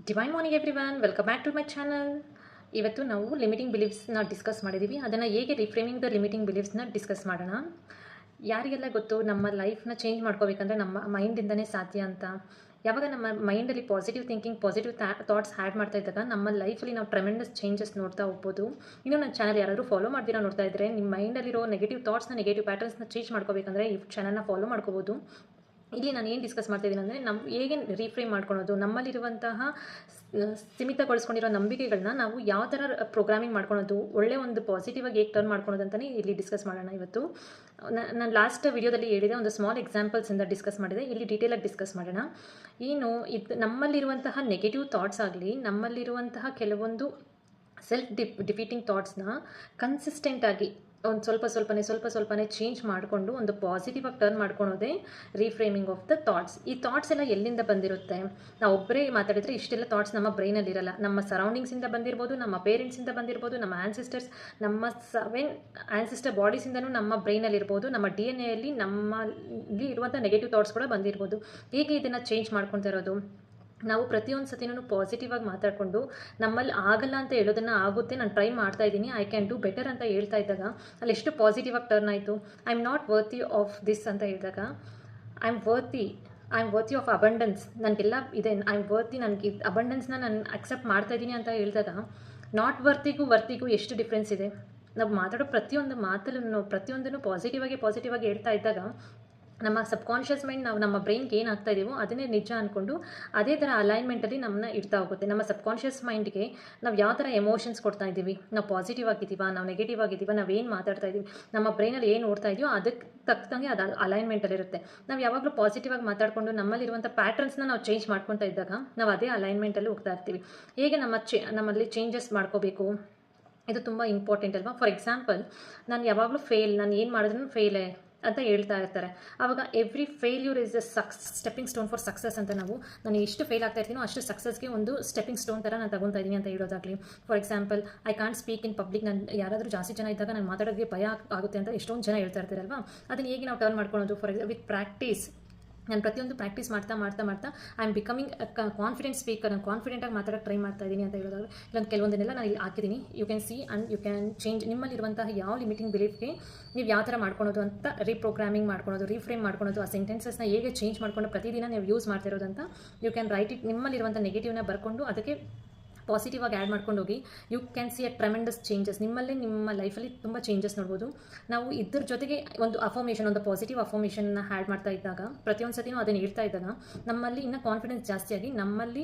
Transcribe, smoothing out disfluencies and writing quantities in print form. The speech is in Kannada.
Divine morning everyone, welcome back to my channel. ಇವತ್ತು ನಾವು ಲಿಮಿಟಿಂಗ್ ಬಿಲೀಫ್ಸ್ನ ಡಿಸ್ಕಸ್ ಮಾಡಿದ್ದೀವಿ. ಅದನ್ನು ಹೇಗೆ ರಿಫ್ರೇಮಿಂಗ್ ದ ಲಿಮಿಟಿಂಗ್ ಬಿಲೀಫ್ಸ್ನ ಡಿಸ್ಕಸ್ ಮಾಡೋಣ. ಯಾರಿಗೆಲ್ಲ ಗೊತ್ತು ನಮ್ಮ ಲೈಫ್ನ ಚೇಂಜ್ ಮಾಡ್ಕೋಬೇಕಂದ್ರೆ ನಮ್ಮ ಮೈಂಡಿಂದನೇ ಸಾಧ್ಯ ಅಂತ. ಯಾವಾಗ ನಮ್ಮ ಮೈಂಡಲ್ಲಿ positive thinking, positive thoughts add ಮಾಡ್ತಾ ಇದ್ದಾಗ ನಮ್ಮ ಲೈಫಲ್ಲಿ ನಾವು ಟ್ರೆಮೆಂಡಸ್ ಚೇಂಜಸ್ ನೋಡ್ತಾ ಹೋಗ್ಬೋದು. ಇನ್ನು ನನ್ನ ಚಾನಲ್ ಯಾರಾದರೂ ಫಾಲೋ ಮಾಡ್ತೀರಾ ನೋಡ್ತಾ ಇದ್ದರೆ, ನಿಮ್ಮ ಮೈಂಡಲ್ಲಿರೋ ನೆಗೆಟಿವ್ ಥಾಟ್ಸ್ನ, ನೆಗೆಟಿವ್ ಪ್ಯಾಟರ್ನ್ಸ್ನ ಚೇಂಜ್ ಮಾಡ್ಕೋಬೇಕಂದ್ರೆ ಈ ಚಾನಲ್ನ ಫಾಲೋ ಮಾಡ್ಕೋಬೋದು. ಇಲ್ಲಿ ನಾನು ಏನು ಡಿಸ್ಕಸ್ ಮಾಡ್ತಾಯಿದ್ದೀನಿ ಅಂದರೆ, ನಮ್ಮ ಹೇಗೆ ರೀಫ್ರೇಮ್ ಮಾಡ್ಕೊಳೋದು, ನಮ್ಮಲ್ಲಿರುವಂತಹ ಸೀಮಿತಗೊಳಿಸ್ಕೊಂಡಿರೋ ನಂಬಿಕೆಗಳನ್ನ ನಾವು ಯಾವ ಥರ ಪ್ರೋಗ್ರಾಮಿಂಗ್ ಮಾಡ್ಕೊಳೋದು, ಒಳ್ಳೆ ಒಂದು ಪಾಸಿಟಿವ್ ಆಗಿ ಹೇಗೆ ಟರ್ನ್ ಮಾಡ್ಕೊಳೋದು ಅಂತಲೇ ಇಲ್ಲಿ ಡಿಸ್ಕಸ್ ಮಾಡೋಣ. ಇವತ್ತು ನಾನು ಲಾಸ್ಟ್ ವಿಡಿಯೋದಲ್ಲಿ ಹೇಳಿದೆ, ಒಂದು ಸ್ಮಾಲ್ ಎಕ್ಸಾಂಪಲ್ಸಿಂದ ಡಿಸ್ಕಸ್ ಮಾಡಿದೆ. ಇಲ್ಲಿ ಡೀಟೇಲಾಗಿ ಡಿಸ್ಕಸ್ ಮಾಡೋಣ. ಏನು ಇದು ನಮ್ಮಲ್ಲಿರುವಂತಹ ನೆಗೆಟಿವ್ ಥಾಟ್ಸ್ ಆಗಲಿ, ನಮ್ಮಲ್ಲಿರುವಂತಹ ಕೆಲವೊಂದು ಸೆಲ್ಫ್ ಡಿಫೀಟಿಂಗ್ ಥಾಟ್ಸ್ನ ಕನ್ಸಿಸ್ಟೆಂಟಾಗಿ ಒಂದು ಸ್ವಲ್ಪ ಸ್ವಲ್ಪನೇ ಚೇಂಜ್ ಮಾಡಿಕೊಂಡು ಒಂದು ಪಾಸಿಟಿವ್ ಆಗಿ ಟರ್ನ್ ಮಾಡ್ಕೊಳೋದೇ ರೀಫ್ರೇಮಿಂಗ್ ಆಫ್ ದ ಥಾಟ್ಸ್. ಈ ಥಾಟ್ಸ್ ಎಲ್ಲ ಎಲ್ಲಿಂದ ಬಂದಿರುತ್ತೆ? ನಾವು ಒಬ್ಬರೇ ಮಾತಾಡಿದರೆ ಇಷ್ಟೆಲ್ಲ ಥಾಟ್ಸ್ ನಮ್ಮ ಬ್ರೈನಲ್ಲಿ ಇರಲ್ಲ. ನಮ್ಮ ಸರೌಂಡಿಂಗ್ಸಿಂದ ಬಂದಿರ್ಬೋದು, ನಮ್ಮ ಪೇರೆಂಟ್ಸಿಂದ ಬಂದಿರ್ಬೋದು, ನಮ್ಮ ಆನ್ಸಿಸ್ಟರ್ಸ್, ನಮ್ಮ 7 ಆನ್ಸಿಸ್ಟರ್ ಬಾಡೀಸಿಂದನೂ ನಮ್ಮ ಬ್ರೈನಲ್ಲಿರ್ಬೋದು, ನಮ್ಮ DNA ನಮ್ಮಲ್ಲಿ ಇರುವಂಥ ನೆಗೆಟಿವ್ ಥಾಟ್ಸ್ ಕೂಡ ಬಂದಿರ್ಬೋದು. ಹೇಗೆ ಇದನ್ನು ಚೇಂಜ್ ಮಾಡ್ಕೊತಾ ಇರೋದು? ನಾವು ಪ್ರತಿಯೊಂದು ಸತಿನೂ ಪಾಸಿಟಿವ್ ಆಗಿ ಮಾತಾಡಿಕೊಂಡು, ನಮ್ಮಲ್ಲಿ ಆಗಲ್ಲ ಅಂತ ಹೇಳೋದನ್ನು ಆಗುತ್ತೆ, ನಾನು ಟ್ರೈ ಮಾಡ್ತಾ ಇದ್ದೀನಿ, ಐ ಕ್ಯಾನ್ ಡೂ ಬೆಟರ್ ಅಂತ ಹೇಳ್ತಾ ಇದ್ದಾಗ ಅಲ್ಲಿ ಎಷ್ಟು ಪಾಸಿಟಿವ್ ಆಗಿ ಟರ್ನ್ ಆಯಿತು. I am not worthy of this ಅಂತ ಹೇಳಿದಾಗ I am worthy of abundance, ನನಗೆಲ್ಲ ಇದೆ, ಐ ಆಮ್ ವರ್ತಿ, ನನಗೆ ಅಬಂಡೆನ್ಸ್ನ ನಾನು ಅಕ್ಸೆಪ್ಟ್ ಮಾಡ್ತಾ ಇದ್ದೀನಿ ಅಂತ ಹೇಳಿದಾಗ ನಾಟ್ ವರ್ತಿಗೂ ಎಷ್ಟು ಡಿಫ್ರೆನ್ಸ್ ಇದೆ. ನಾವು ಮಾತಾಡೋ ಪ್ರತಿಯೊಂದು ಮಾತಲ್ಲೂ ಪ್ರತಿಯೊಂದನ್ನು ಪಾಸಿಟಿವ್ ಆಗಿ ಹೇಳ್ತಾ ಇದ್ದಾಗ ನಮ್ಮ ಸಬ್ಕಾನ್ಷಿಯಸ್ ಮೈಂಡ್, ನಾವು ನಮ್ಮ ಬ್ರೈನ್ಗೆ ಏನು ಆಗ್ತಾ ಇದೀವೋ ಅದನ್ನೇ ನಿಜ ಅಂದ್ಕೊಂಡು ಅದೇ ಥರ ಅಲೈನ್ಮೆಂಟಲ್ಲಿ ನಮ್ಮನ್ನ ಇಡ್ತಾ ಹೋಗುತ್ತೆ. ನಮ್ಮ ಸಬ್ಕಾನ್ಷಿಯಸ್ ಮೈಂಡ್ಗೆ ನಾವು ಯಾವ ಥರ ಎಮೋಷನ್ಸ್ ಕೊಡ್ತಾ ಇದ್ದೀವಿ, ನಾವು ಪಾಸಿಟಿವ್ ಆಗಿದ್ದೀವಾ, ನಾವು ನೆಗೆಟಿವ್ ಆಗಿದ್ದೀವಾ, ನಾವು ಏನು ಮಾತಾಡ್ತಾ ಇದ್ದೀವಿ, ನಮ್ಮ ಬ್ರೈನಲ್ಲಿ ಏನು ನೋಡ್ತಾ ಇದೆಯೋ ಅದಕ್ಕೆ ತಕ್ಕಂಗೆ ಅದು ಅಲೈನ್ಮೆಂಟಲ್ಲಿರುತ್ತೆ. ನಾವು ಯಾವಾಗಲೂ ಪಾಸಿಟಿವ್ ಆಗಿ ಮಾತಾಡಿಕೊಂಡು ನಮ್ಮಲ್ಲಿರುವಂಥ ಪ್ಯಾಟರ್ನ್ಸ್ನ ನಾವು ಚೇಂಜ್ ಮಾಡ್ಕೊತಾ ಇದ್ದಾಗ ನಾವು ಅದೇ ಅಲೈನ್ಮೆಂಟಲ್ಲಿ ಹೋಗ್ತಾ ಇರ್ತೀವಿ. ಹೇಗೆ ನಮ್ಮಲ್ಲಿ ಚೇಂಜಸ್ ಮಾಡ್ಕೋಬೇಕು, ಇದು ತುಂಬ ಇಂಪಾರ್ಟೆಂಟ್ ಅಲ್ವಾ? ಫಾರ್ ಎಕ್ಸಾಂಪಲ್, ನಾನು ಯಾವಾಗಲೂ ನಾನು ಏನು ಮಾಡಿದ್ರೂ ಫೇಲೇ ಅಂತ ಹೇಳ್ತಾ ಇರ್ತಾರೆ. ಆವಾಗ every failure is a stepping stone for success ಅಂತ. ನಾನು ಎಷ್ಟು ಫೇಲ್ ಆಗ್ತಾ ಇರ್ತೀನೋ ಅಷ್ಟು ಸಕ್ಸಸ್ಗೆ ಒಂದು ಸ್ಟೆಪ್ಪಿಂಗ್ ಸ್ಟೋನ್ ಥರ ನಾನು ತಗೊತಾ ಇದ್ದೀನಿ ಅಂತ ಹೇಳೋದಾಗಲಿ. For example, I can't speak in public. ನಾನು ಯಾರಾದರೂ ಜಾಸ್ತಿ ಜನ ಇದ್ದಾಗ ನಾನು ಮಾತಾಡೋಕ್ಕೆ ಭಯ ಆಗುತ್ತೆ ಅಂತ ಎಷ್ಟೊಂದು ಜನ ಹೇಳ್ತಾ ಇರ್ತಾರಲ್ವಾ. ಅದನ್ನು ಹೇಗೆ ನಾವು ಟರ್ನ್ ಮಾಡ್ಕೊಳ್ಳೋದು? With practice. ನಾನು ಪ್ರತಿಯೊಂದು ಪ್ರಾಕ್ಟೀಸ್ ಮಾಡ್ತಾ I am becoming confident speaker. ನಾನು ಕಾನ್ಫಿಡೆಂಟಾಗಿ ಮಾತಾಡೋಕ್ಕೆ ಟ್ರೈ ಮಾಡ್ತಾ ಇದ್ದೀನಿ ಅಂತ ಹೇಳೋದಾಗ ಇಲ್ಲೊಂದು ಕೆಲವೊಂದನ್ನೆಲ್ಲ ನಾನು ಇಲ್ಲಿ ಹಾಕಿದ್ದೀನಿ. You can see and you can change. ನಿಮ್ಮಲ್ಲಿರುವಂತಹ ಯಾವ ಲಿಮಿಟಿಂಗ್ ಬಿಲೀಫ್ಗೆ ನೀವು ಯಾವ ಥರ ಮಾಡ್ಕೊಳೋದು ಅಂತ ರೀಪ್ರೋಗ್ರಾಮಿಂಗ್ ಮಾಡ್ಕೊಳೋದು, ರೀಫ್ರೇಮ್ ಮಾಡ್ಕೊಳೋದು, ಆ ಸೆಂಟೆನ್ಸಸ್ನ ಹೇಗೆ ಚೇಂಜ್ ಮಾಡ್ಕೊಂಡು ಪ್ರತಿದಿನ ನೀವು ಯೂಸ್ ಮಾಡ್ತಿರೋದಂತ ಯು ಕ್ಯಾನ್ ರೈಟ್ ಇಟ್. ನಿಮ್ಮಲ್ಲಿರುವಂಥ ನೆಗೆಟಿವ್ನ ಬರ್ಕೊಂಡು ಅದಕ್ಕೆ ಪಾಸಿಟಿವ್ ಆಗಿ ಆ್ಯಡ್ ಮಾಡ್ಕೊಂಡು ಹೋಗಿ you can see a tremendous changes. ನಿಮ್ಮಲ್ಲಿ ನಿಮ್ಮ ಲೈಫಲ್ಲಿ ತುಂಬ ಚೇಂಜಸ್ ನೋಡ್ಬೋದು. ನಾವು ಇದ್ರ ಜೊತೆಗೆ ಒಂದು ಅಫರ್ಮೇಷನ್, ಒಂದು ಪಾಸಿಟಿವ್ ಅಫರ್ಮೇಷನ್ನ ಆ್ಯಡ್ ಮಾಡ್ತಾ ಇದ್ದಾಗ, ಪ್ರತಿಯೊಂದು ಸತಿನೂ ಅದನ್ನು ಹೇಳ್ತಾ ಇದ್ದಾಗ ನಮ್ಮಲ್ಲಿ ಇನ್ನೂ ಕಾನ್ಫಿಡೆನ್ಸ್ ಜಾಸ್ತಿಯಾಗಿ ನಮ್ಮಲ್ಲಿ